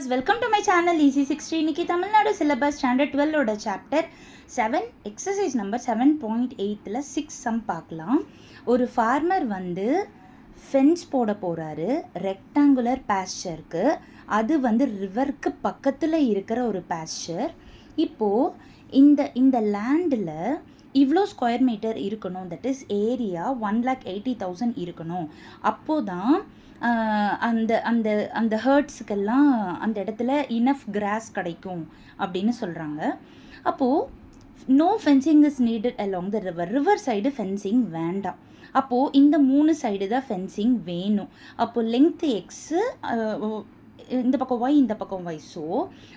Welcome to my channel Easy60. இன்னைக்கு Tamil Nadu syllabus standard 12ஓட chapter 7 exercise number 7.8ல 6 sum பார்க்கலாம். ஒரு ஃபார்மர் வந்து ஃபென்ஸ் போட போகிறாரு ரெக்டாங்குலர் பாஸ்சருக்கு. அது வந்து ரிவருக்கு பக்கத்தில் இருக்கிற ஒரு பாஸ்சர். இப்போது இந்த லேண்டில் இவ்வளோ ஸ்கொயர் மீட்டர் இருக்கணும், தட் இஸ் ஏரியா 1,80,000 இருக்கணும். அப்போது தான் அந்த அந்த அந்த ஹர்ட்ஸுக்கெல்லாம் அந்த இடத்துல இனஃப் கிராஸ் கிடைக்கும் அப்படின்னு சொல்கிறாங்க. அப்போது no fencing is needed along the river side fencing வேண்டாம். அப்போது இந்த 3 சைடு தான் ஃபென்சிங் வேணும். அப்போது லெங்க்த் எக்ஸு, இந்த பக்கம் ஒய், இந்த பக்கம் ஒய். ஸோ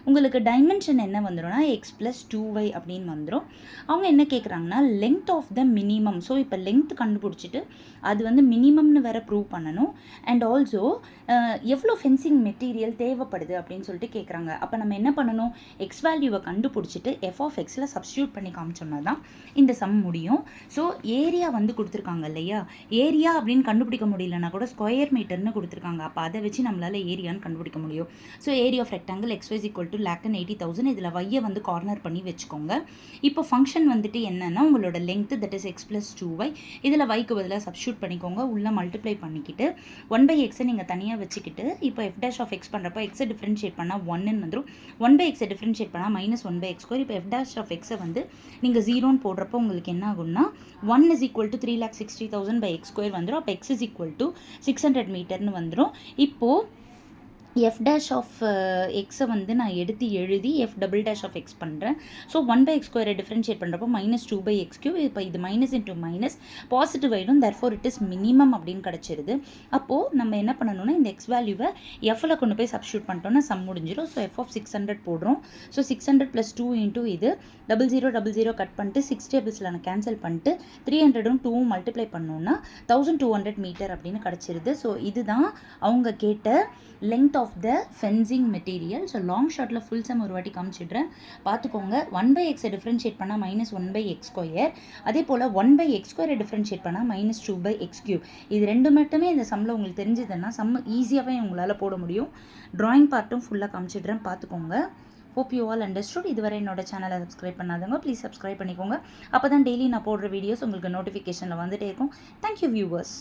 உங்களுக்கு டைமென்ஷன் என்ன வந்துடும்னா எக்ஸ் ப்ளஸ் 2y அப்படின்னு வந்துடும். அவங்க என்ன கேட்குறாங்கன்னா length of the minimum. So இப்போ லெங்த் கண்டுபிடிச்சிட்டு அது வந்து மினிமம்னு வேறு ப்ரூவ் பண்ணணும். அண்ட் ஆல்சோ எவ்வளோ ஃபென்சிங் மெட்டீரியல் தேவைப்படுது அப்படின்னு சொல்லிட்டு கேட்குறாங்க. அப்போ நம்ம என்ன பண்ணணும், எக்ஸ் வேல்யூவை கண்டுபிடிச்சிட்டு எஃப் ஆஃப் எக்ஸில் சப்ஸ்டியூட் பண்ணி காமிச்சோம்னா தான் இந்த சம் முடியும். ஸோ ஏரியா வந்து கொடுத்துருக்காங்க இல்லையா, ஏரியா அப்படின்னு கண்டுபிடிக்க முடியலன்னா கூட ஸ்கொயர் மீட்டர்னு கொடுத்துருக்காங்க. அப்போ அதை வச்சு நம்மளால் ஏரியான்னு கண்டுபிடிக்க முடியும். So area of rectangle x y equal to 1,80,000. இதில் வையை வந்து கார்னர் பண்ணி வச்சுக்கோங்க. இப்போ ஃபங்க்ஷன் வந்துட்டு என்னன்னா உங்களோட length that is X plus 2y. இதில் வைக்கு பதிலாக சப்ஸ்டியூட் பண்ணிக்கோங்க, உள்ள மல்டிப்ளை பண்ணிக்கிட்டு 1/xை நீங்கள் தனியாக வச்சுக்கிட்டு இப்போ எஃப் டேஷ் ஆஃப் எக்ஸ் பண்ணுறப்போ எக்ஸை டிஃப்ரென்ஷியேட் பண்ணால் 1ன்னு வந்துடும். 1/xை டிஃப்ரென்ஷியேட் பண்ணால் -1/x². இப்போ எஃப் டேஷ் ஆஃப் எக்ஸை வந்து நீங்கள் 0ன்னு போடுறப்போ உங்களுக்கு என்ன ஆகும்னா 1 is equal to 3,60,000/x² வந்துடும். அப்போ x is equal to 600 மீட்டர்னு வந்துடும். இப்போது எஃப் டேஷ் ஆஃப் எக்ஸை வந்து நான் எடுத்து எழுதி f double dash of x பண்ணுறேன். ஸோ 1/x² டிஃப்ரென்ஷியேட் பண்ணுறப்போ -2/x³. இப்போ இது மைனஸ் இன்ட்டு மைனஸ் பாசிட்டிவ் ஆகிடும். தேர்ஃபோர் இட் இஸ் மினிமம் அப்படின்னு கிடச்சிருது. அப்போது நம்ம என்ன பண்ணணும்னா இந்த எக்ஸ் வேல்யூவை எஃப்ல கொண்டு போய் சப்ஸ்டியூட் பண்ணிட்டோம்னா சம் முடிஞ்சிடும். ஸோ எஃப் ஆஃப் 600 போடுறோம். ஸோ 600 + 2 இன்ட்டு இது 0000 கட் பண்ணிட்டு 6 டேபிள்ஸில் நான் கேன்சல் பண்ணிட்டு 300ம் 2ம் மல்டிப்ளை பண்ணோன்னா 1,200 மீட்டர் அப்படின்னு கிடச்சிருது. ஸோ இதுதான் அவங்க கேட்ட length of the fencing material. So long ஷார்ட்டில் ஃபுல் சம் ஒரு வாட்டி காமிச்சிடுறேன், பார்த்துக்கோங்க. 1/xஐ டிஃப்ரென்ஷியேட் பண்ணால் -1/x². அதே போல் 1/x² டிஃப்ரென்ஷியேட் பண்ணால் -2/x³. இது ரெண்டு மட்டுமே இந்த சம்மில் உங்களுக்கு தெரிஞ்சதுன்னா சம் ஈஸியாகவே உங்களால் போட முடியும். ட்ராயிங் பார்ட்டும் ஃபுல்லாக காமிச்சிடுறேன், பார்த்துக்கோங்க. Hope you all understood. இதுவரை என்னோட சேனலை சப்ஸ்கிரைப் பண்ணாதவங்க ப்ளீஸ் சப்ஸ்கிரைப் பண்ணிக்கோங்க. அப்போ தான் டெய்லி நான் போடுற வீடியோஸ் உங்களுக்கு நோட்டிஃபிகேஷனில் வந்துகிட்டே இருக்கும். Thank you viewers.